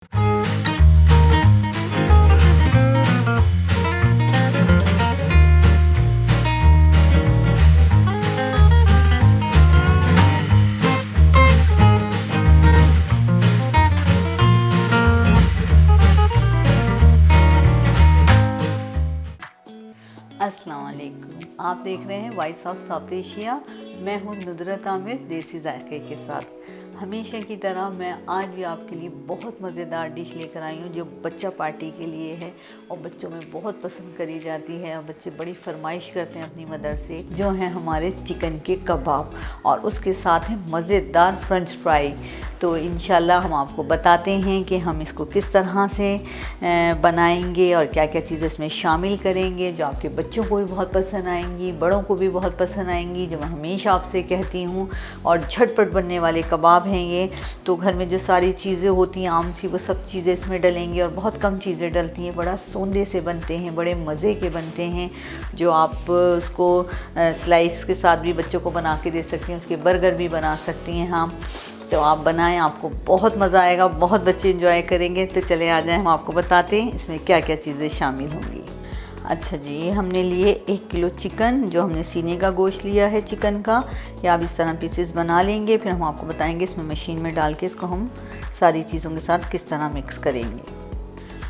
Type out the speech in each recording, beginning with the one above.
अस्सलाम वालेकुम। आप देख रहे हैं वॉइस ऑफ साउथ एशिया। मैं हूं नुदरत आमिर देसी जायके के साथ। हमेशा की तरह मैं आज भी आपके लिए बहुत मज़ेदार डिश लेकर आई हूं जो बच्चा पार्टी के लिए है और बच्चों में बहुत पसंद करी जाती है और बच्चे बड़ी फरमाइश करते हैं अपनी मदर से, जो है हमारे चिकन के कबाब और उसके साथ है मज़ेदार फ्रेंच फ्राई। तो इंशाल्लाह हम आपको बताते हैं कि हम इसको किस तरह से बनाएंगे और क्या क्या चीज़ें इसमें शामिल करेंगे जो आपके बच्चों को भी बहुत पसंद आएंगी, बड़ों को भी बहुत पसंद आएंगी, जो मैं हमेशा आपसे कहती हूँ। और झटपट बनने वाले कबाब हैं ये। तो घर में जो सारी चीज़ें होती हैं आम सी, वो सब चीज़ें इसमें डलेंगी और बहुत कम चीज़ें डलती हैं। बड़ा सोंदे से बनते हैं, बड़े मज़े के बनते हैं, जो आप उसको स्लाइस के साथ भी बच्चों को बना के दे सकती हैं। उसके बर्गर भी बना सकती हैं। हाँ, तो आप बनाएं, आपको बहुत मज़ा आएगा, बहुत बच्चे एंजॉय करेंगे। तो चले आ जाएं, हम आपको बताते हैं इसमें क्या क्या चीज़ें शामिल होंगी। अच्छा जी, हमने लिए 1 किलो चिकन, जो हमने सीने का गोश्त लिया है चिकन का। या आप इस तरह पीसेस बना लेंगे, फिर हम आपको बताएंगे इसमें मशीन में डाल के इसको हम सारी चीज़ों के साथ किस तरह मिक्स करेंगे।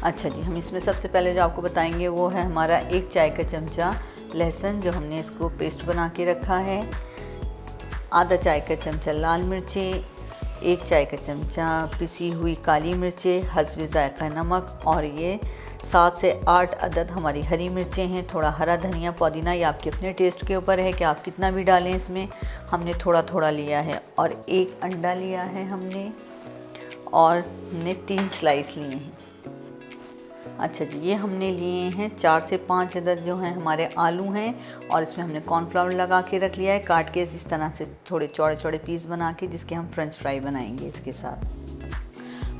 अच्छा जी, हम इसमें सबसे पहले जो आपको बताएंगे वो है हमारा 1 चाय का चमचा लहसुन, जो हमने इसको पेस्ट बना के रखा है। आधा चाय का चमचा लाल मिर्चें, 1 चाय का चमचा पिसी हुई काली मिर्चें, हस्बे जायका नमक, और ये 7 से 8 अदद हमारी हरी मिर्चें हैं। थोड़ा हरा धनिया पुदीना, ये आपके अपने टेस्ट के ऊपर है कि आप कितना भी डालें इसमें। हमने थोड़ा थोड़ा लिया है। और 1 अंडा लिया है हमने, और हमने 3 स्लाइस लिए हैं। अच्छा जी, ये हमने लिए हैं 4 से 5 अदद जो हैं हमारे आलू हैं, और इसमें हमने कॉर्नफ्लावर लगा के रख लिया है काट के इस तरह से थोड़े चौड़े चौड़े पीस बना के, जिसके हम फ्रेंच फ्राई बनाएंगे इसके साथ।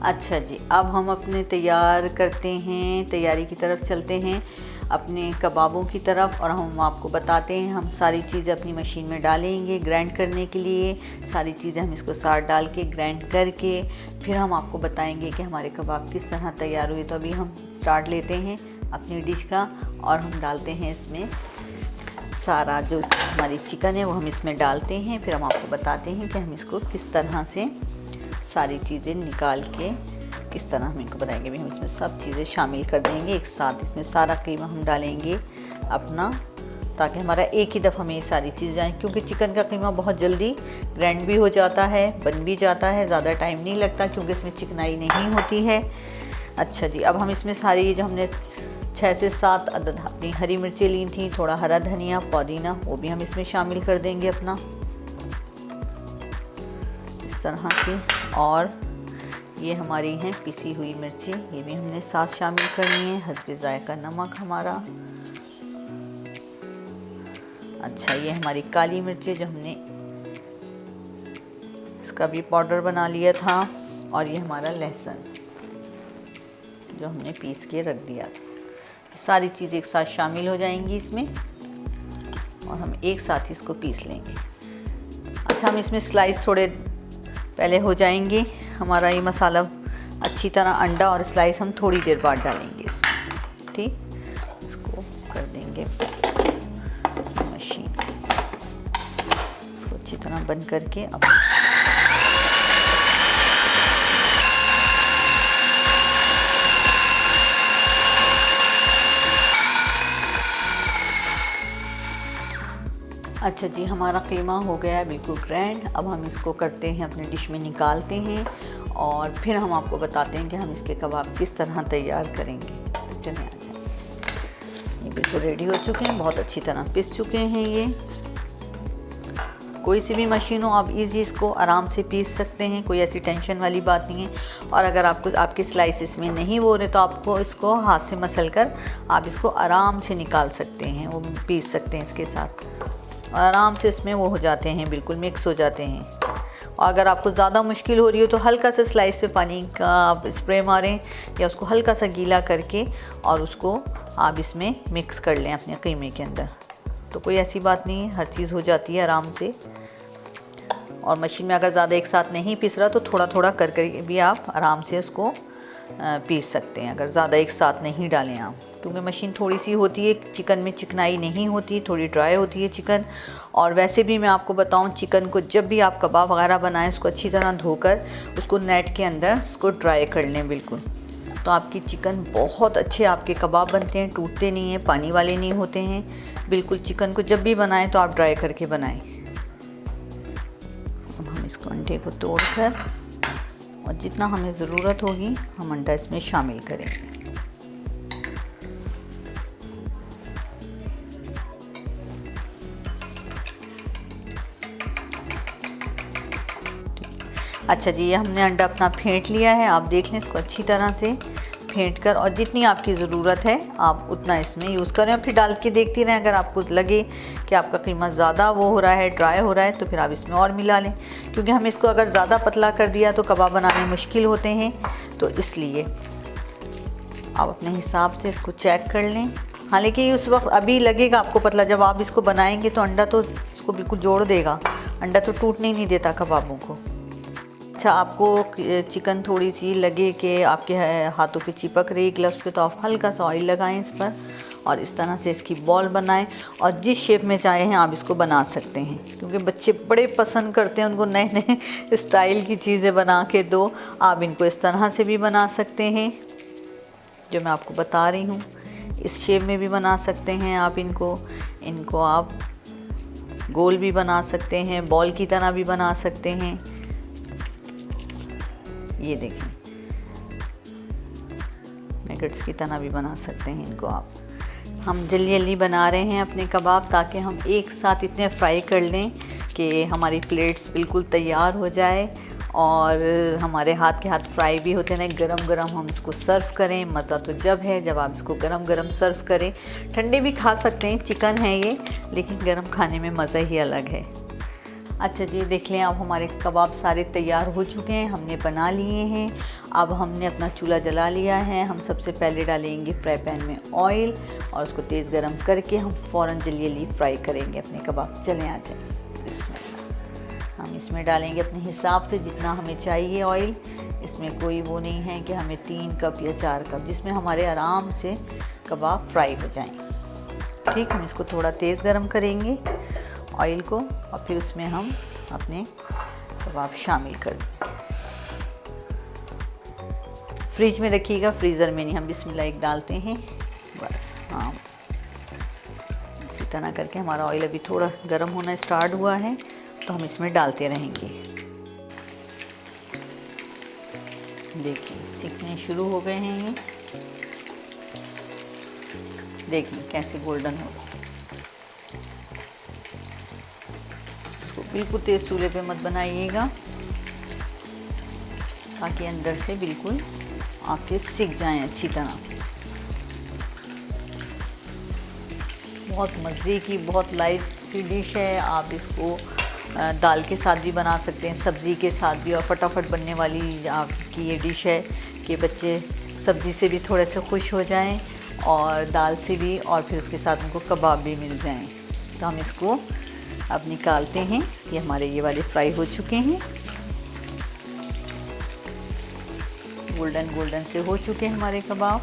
अच्छा जी, अब हम अपने तैयारी की तरफ चलते हैं, अपने कबाबों की तरफ। और हम आपको बताते हैं, हम सारी चीज़ें अपनी मशीन में डालेंगे ग्राइंड करने के लिए। सारी चीज़ें हम इसको साथ डाल के ग्राइंड करके फिर हम आपको बताएंगे कि हमारे कबाब किस तरह तैयार हुए। तो अभी हम स्टार्ट लेते हैं अपनी डिश का, और हम डालते हैं इसमें सारा जो हमारी चिकन है वो हम इसमें डालते हैं। फिर हम आपको बताते हैं कि हम इसको किस तरह से सारी चीज़ें निकाल के किस तरह हम इनको बनाएंगे। भी हम इसमें सब चीज़ें शामिल कर देंगे एक साथ। इसमें सारा कीमा हम डालेंगे अपना, ताकि हमारा एक ही दफ़ा में ये सारी चीज़ जाए, क्योंकि चिकन का कीमा बहुत जल्दी ग्राइंड भी हो जाता है, बन भी जाता है, ज़्यादा टाइम नहीं लगता क्योंकि इसमें चिकनाई नहीं होती है। अच्छा जी, अब हम इसमें सारी जो हमने 6 से 7 अदद अपनी हरी मिर्चें ली थी, थोड़ा हरा धनिया पुदीना, वो भी हम इसमें शामिल कर देंगे अपना इस तरह से। और ये हमारी हैं पिसी हुई मिर्ची, ये भी हमने साथ शामिल करनी है। हस्बे जायका नमक हमारा। अच्छा, ये हमारी काली मिर्ची जो हमने इसका भी पाउडर बना लिया था। और ये हमारा लहसुन जो हमने पीस के रख दिया था। सारी चीज़ें एक साथ शामिल हो जाएंगी इसमें, और हम एक साथ इसको पीस लेंगे। अच्छा, हम इसमें स्लाइस थोड़े पहले हो जाएंगे। हमारा ये मसाला अच्छी तरह, अंडा और स्लाइस हम थोड़ी देर बाद डालेंगे इसमें। ठीक, इसको कर देंगे मशीन, इसको अच्छी तरह बंद करके। अब अच्छा जी, हमारा कीमा हो गया है बिल्कुल ग्रैंड। अब हम इसको करते हैं, अपने डिश में निकालते हैं, और फिर हम आपको बताते हैं कि हम इसके कबाब किस तरह तैयार करेंगे। तो चलिए आ जाए। ये बिल्कुल रेडी हो चुके हैं, बहुत अच्छी तरह पिस चुके हैं। ये कोई सी भी मशीन हो, आप इजी इसको आराम से पीस सकते हैं, कोई ऐसी टेंशन वाली बात नहीं है। और अगर आपको आपके स्लाइसेस में नहीं हो रहे तो आपको इसको हाथ से मसल कर आप इसको आराम से निकाल सकते हैं, वो पीस सकते हैं इसके साथ, और आराम से इसमें वो हो जाते हैं, बिल्कुल मिक्स हो जाते हैं। और अगर आपको ज़्यादा मुश्किल हो रही हो तो हल्का सा स्लाइस पे पानी का आप स्प्रे मारें, या उसको हल्का सा गीला करके और उसको आप इसमें मिक्स कर लें अपने कीमे के अंदर। तो कोई ऐसी बात नहीं है, हर चीज़ हो जाती है आराम से। और मशीन में अगर ज़्यादा एक साथ नहीं पिस रहा तो थोड़ा थोड़ा कर कर भी आप आराम से उसको पीस सकते हैं, अगर ज़्यादा एक साथ नहीं डालें आप, क्योंकि मशीन थोड़ी सी होती है, चिकन में चिकनाई नहीं होती, थोड़ी ड्राई होती है चिकन। और वैसे भी मैं आपको बताऊं, चिकन को जब भी आप कबाब वगैरह बनाएं, उसको अच्छी तरह धोकर उसको नेट के अंदर उसको ड्राई कर लें बिल्कुल, तो आपकी चिकन बहुत अच्छे आपके कबाब बनते हैं, टूटते नहीं हैं, पानी वाले नहीं होते हैं बिल्कुल। चिकन को जब भी बनाएं तो आप ड्राई करके बनाएं। अब हम इसको अंडे को तोड़कर और जितना हमें ज़रूरत होगी हम अंडा इसमें शामिल करेंगे। अच्छा जी, ये हमने अंडा अपना फेंट लिया है। आप देख लें इसको अच्छी तरह से फेंट कर, और जितनी आपकी ज़रूरत है आप उतना इसमें यूज़ करें, और फिर डाल के देखती रहें। अगर आपको लगे कि आपका कीमा ज़्यादा वो हो रहा है, ड्राई हो रहा है, तो फिर आप इसमें और मिला लें, क्योंकि हम इसको अगर ज़्यादा पतला कर दिया तो कबाब बनाने मुश्किल होते हैं, तो इसलिए आप अपने हिसाब से इसको चेक कर लें। हालांकि उस वक्त अभी लगेगा आपको पतला, जब आप इसको बनाएंगे तो अंडा तो इसको बिल्कुल जोड़ देगा, अंडा तो टूटने ही नहीं देता कबाबों को। अच्छा, आपको चिकन थोड़ी सी लगे कि आपके हाथों पे चिपक रही ग्लव्स पे, तो आप हल्का सा ऑयल लगाएं इस पर और इस तरह से इसकी बॉल बनाएं, और जिस शेप में चाहें आप इसको बना सकते हैं, क्योंकि बच्चे बड़े पसंद करते हैं, उनको नए नए स्टाइल की चीज़ें बना के दो। आप इनको इस तरह से भी बना सकते हैं जो मैं आपको बता रही हूँ, इस शेप में भी बना सकते हैं आप इनको आप गोल भी बना सकते हैं, बॉल की तरह भी बना सकते हैं। ये देखें, नगेट्स की तरह भी बना सकते हैं इनको आप। हम जल्दी जल्दी बना रहे हैं अपने कबाब, ताकि हम एक साथ इतने फ्राई कर लें कि हमारी प्लेट्स बिल्कुल तैयार हो जाए, और हमारे हाथ के हाथ फ्राई भी होते हैं, गरम गरम हम इसको सर्व करें। मज़ा तो जब है जब आप इसको गरम गरम सर्व करें। ठंडे भी खा सकते हैं, चिकन है ये, लेकिन गरम खाने में मज़ा ही अलग है। अच्छा जी, देख लें, अब हमारे कबाब सारे तैयार हो चुके हैं, हमने बना लिए हैं। अब हमने अपना चूल्हा जला लिया है। हम सबसे पहले डालेंगे फ्राई पैन में ऑयल, और उसको तेज़ गरम करके हम फ़ौरन जल्दी जल्दी फ्राई करेंगे अपने कबाब। चलें आ जाए, इसमें हम इसमें डालेंगे अपने हिसाब से जितना हमें चाहिए ऑयल। इसमें कोई वो नहीं है कि हमें 3 कप या 4 कप, जिसमें हमारे आराम से कबाब फ्राई हो जाएं। ठीक, हम इसको थोड़ा तेज़ गरम करेंगे ऑयल को, और फिर उसमें हम अपने कबाब शामिल कर देंगे। फ्रिज में रखिएगा, फ्रीज़र में नहीं। हम बिस्मिल्लाह एक डालते हैं बस। हाँ, इसी तरह करके हमारा ऑयल अभी थोड़ा गर्म होना स्टार्ट हुआ है, तो हम इसमें डालते रहेंगे। देखिए सीखने शुरू हो गए हैं ये, देखिए कैसे गोल्डन हो रहा है। इसको बिल्कुल तेज़ चूल्हे पे मत बनाइएगा, ताकि अंदर से बिल्कुल आपके सिक जाएं अच्छी तरह। बहुत मज़े की, बहुत लाइट सी डिश है। आप इसको दाल के साथ भी बना सकते हैं, सब्ज़ी के साथ भी, और फटाफट बनने वाली आपकी ये डिश है कि बच्चे सब्ज़ी से भी थोड़े से खुश हो जाएं, और दाल से भी, और फिर उसके साथ उनको कबाब भी मिल जाएं। तो हम इसको अब निकालते हैं। ये हमारे ये वाले फ्राई हो चुके हैं, गोल्डन गोल्डन से हो चुके हैं हमारे कबाब,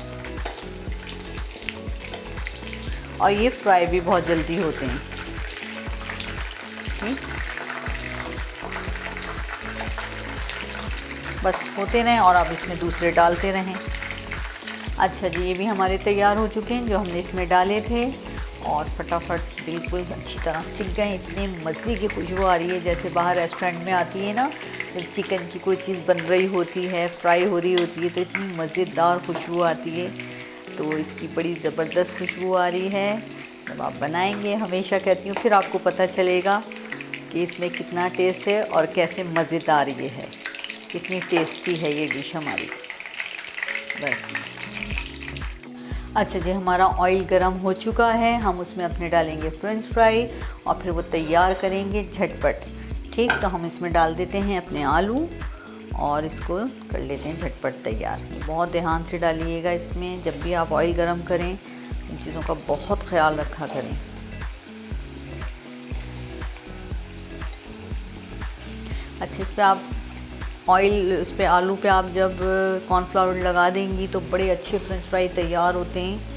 और ये फ्राई भी बहुत जल्दी होते हैं। बस होते रहें और आप इसमें दूसरे डालते रहें। अच्छा जी, ये भी हमारे तैयार हो चुके हैं जो हमने इसमें डाले थे, और फटाफट बिल्कुल अच्छी तरह सिक गए। इतने मज़े की खुशबू आ रही है, जैसे बाहर रेस्टोरेंट में आती है ना, जब चिकन की कोई चीज़ बन रही होती है, फ्राई हो रही होती है, तो इतनी मज़ेदार खुशबू आती है। तो इसकी बड़ी ज़बरदस्त खुशबू आ रही है। जब आप बनाएंगे, हमेशा कहती हूँ, फिर आपको पता चलेगा कि इसमें कितना टेस्ट है और कैसे मज़ेदार ये है, कितनी टेस्टी है ये डिश हमारी। बस अच्छा जी, हमारा ऑयल गरम हो चुका है। हम उसमें अपने डालेंगे फ्रेंच फ्राई, और फिर वो तैयार करेंगे झटपट। ठीक, तो हम इसमें डाल देते हैं अपने आलू, और इसको कर लेते हैं झटपट तैयार। बहुत ध्यान से डालिएगा इसमें, जब भी आप ऑयल गरम करें इन चीज़ों का बहुत ख्याल रखा करें। अच्छा, इस पर आप ऑयल उस पे, आलू पे आप जब कॉर्नफ्लावर लगा देंगी तो बड़े अच्छे फ्रेंच फ्राई तैयार होते हैं।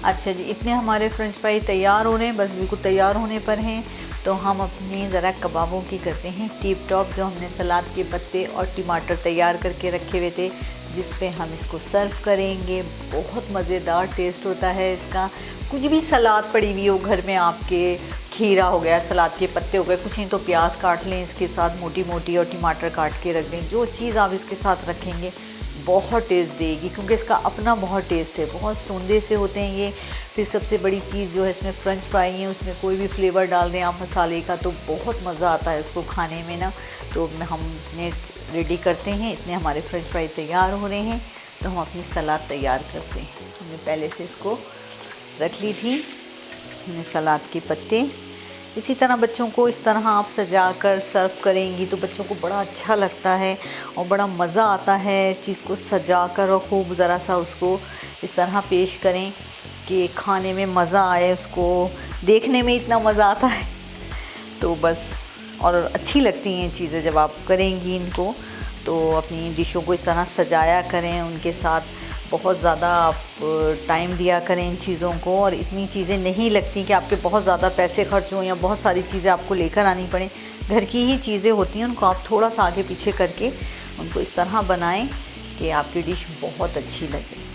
अच्छा जी, इतने हमारे फ्रेंच फ्राई तैयार हो रहे हैं, बस बिल्कुल तैयार होने पर हैं। तो हम अपने ज़रा कबाबों की करते हैं टिप टॉप, जो हमने सलाद के पत्ते और टमाटर तैयार करके रखे हुए थे, जिस पे हम इसको सर्व करेंगे। बहुत मज़ेदार टेस्ट होता है इसका। कुछ भी सलाद पड़ी हुई हो घर में आपके, खीरा हो गया, सलाद के पत्ते हो गए, कुछ नहीं तो प्याज काट लें इसके साथ मोटी मोटी और टमाटर काट के रख दें। जो चीज़ आप इसके साथ रखेंगे बहुत टेस्ट देगी, क्योंकि इसका अपना बहुत टेस्ट है, बहुत सौंदे से होते हैं ये। फिर सबसे बड़ी चीज़ जो है इसमें फ्रेंच फ्राई है, उसमें कोई भी फ्लेवर डाल दें आप मसाले का तो बहुत मज़ा आता है उसको खाने में ना। तो हमने रेडी करते हैं, इतने हमारे फ्रेंच फ्राई तैयार हो रहे हैं। तो हम अपनी सलाद तैयार करते हैं। हमने पहले से इसको रख ली थी, हमने सलाद के पत्ते। इसी तरह बच्चों को इस तरह आप सजा कर सर्व करेंगी तो बच्चों को बड़ा अच्छा लगता है और बड़ा मज़ा आता है चीज़ को सजा कर, और खूब ज़रा सा उसको इस तरह पेश करें कि खाने में मज़ा आए, उसको देखने में इतना मज़ा आता है। तो बस, और अच्छी लगती हैं चीज़ें जब आप करेंगी इनको। तो अपनी डिशों को इस तरह सजाया करें, उनके साथ बहुत ज़्यादा आप टाइम दिया करें इन चीज़ों को। और इतनी चीज़ें नहीं लगती कि आपके बहुत ज़्यादा पैसे खर्च हों या बहुत सारी चीज़ें आपको लेकर आनी पड़े। घर की ही चीज़ें होती हैं, उनको आप थोड़ा सा आगे पीछे करके उनको इस तरह बनाएं कि आपकी डिश बहुत अच्छी लगे।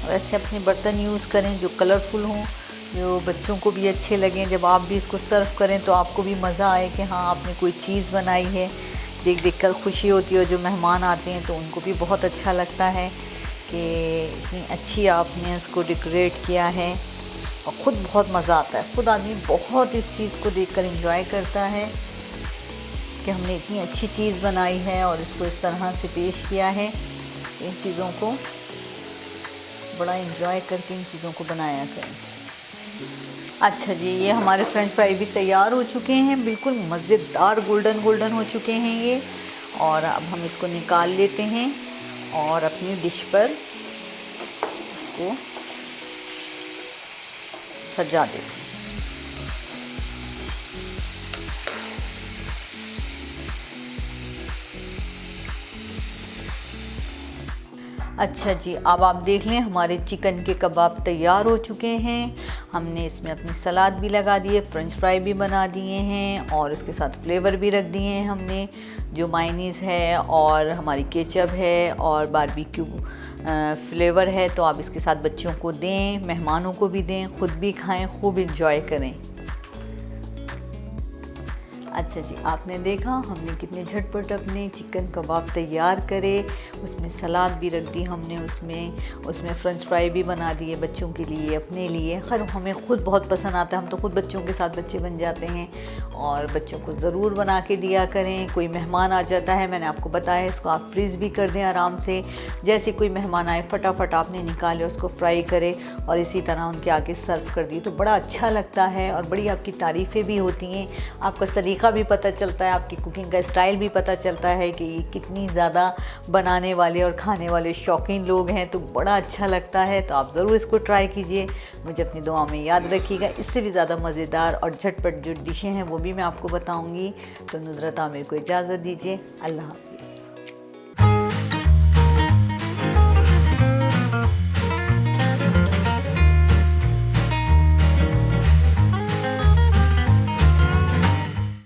वैसे अपने बर्तन यूज़ करें जो कलरफुल हों, जो बच्चों को भी अच्छे लगें। जब आप भी इसको सर्व करें तो आपको भी मज़ा आए कि हाँ आपने कोई चीज़ बनाई है, देख देख कर खुशी होती है। और जो मेहमान आते हैं तो उनको भी बहुत अच्छा लगता है कि इतनी अच्छी आपने उसको डेकोरेट किया है, और ख़ुद बहुत मज़ा आता है। ख़ुद आदमी बहुत इस चीज़ को देखकर एंजॉय करता है कि हमने इतनी अच्छी चीज़ बनाई है और इसको इस तरह से पेश किया है। इन चीज़ों को बड़ा एंजॉय करके इन चीज़ों को बनाया करें। अच्छा जी, ये हमारे फ्रेंच फ्राई भी तैयार हो चुके हैं, बिल्कुल मज़ेदार गोल्डन गोल्डन हो चुके हैं ये। और अब हम इसको निकाल लेते हैं और अपनी डिश पर इसको सजा देते हैं। अच्छा जी, अब आप देख लें हमारे चिकन के कबाब तैयार हो चुके हैं। हमने इसमें अपनी सलाद भी लगा दी है, फ्रेंच फ्राई भी बना दिए हैं और उसके साथ फ्लेवर भी रख दिए हैं हमने, जो मायनीज़ है और हमारी केचप है और बारबेक्यू फ्लेवर है। तो आप इसके साथ बच्चों को दें, मेहमानों को भी दें, ख़ुद भी खाएं, खूब इंजॉय करें। अच्छा जी, आपने देखा हमने कितने झटपट अपने चिकन कबाब तैयार करे। उसमें सलाद भी रख दी हमने, उसमें फ़्रेंच फ्राई भी बना दिए बच्चों के लिए, अपने लिए। खैर हमें ख़ुद बहुत पसंद आता है, हम तो ख़ुद बच्चों के साथ बच्चे बन जाते हैं। और बच्चों को ज़रूर बना के दिया करें। कोई मेहमान आ जाता है, मैंने आपको बताया, इसको आप फ्रीज़ भी कर दें आराम से। जैसे कोई मेहमान आए फटाफट आपने निकाले, उसको फ्राई करे और इसी तरह उनके आगे सर्व कर दिए तो बड़ा अच्छा लगता है और बड़ी आपकी तारीफ़ें भी होती हैं। आपका सलीका भी पता चलता है, आपकी कुकिंग का स्टाइल भी पता चलता है कि कितनी ज़्यादा बनाने वाले और खाने वाले शौकीन लोग हैं। तो बड़ा अच्छा लगता है। तो आप ज़रूर इसको ट्राई कीजिए, मुझे अपनी दुआ में याद रखिएगा। इससे भी ज़्यादा मज़ेदार और झटपट जो डिशें हैं वो भी मैं आपको बताऊंगी। तो नुज़रत आमिर को इजाज़त दीजिए। अल्लाह।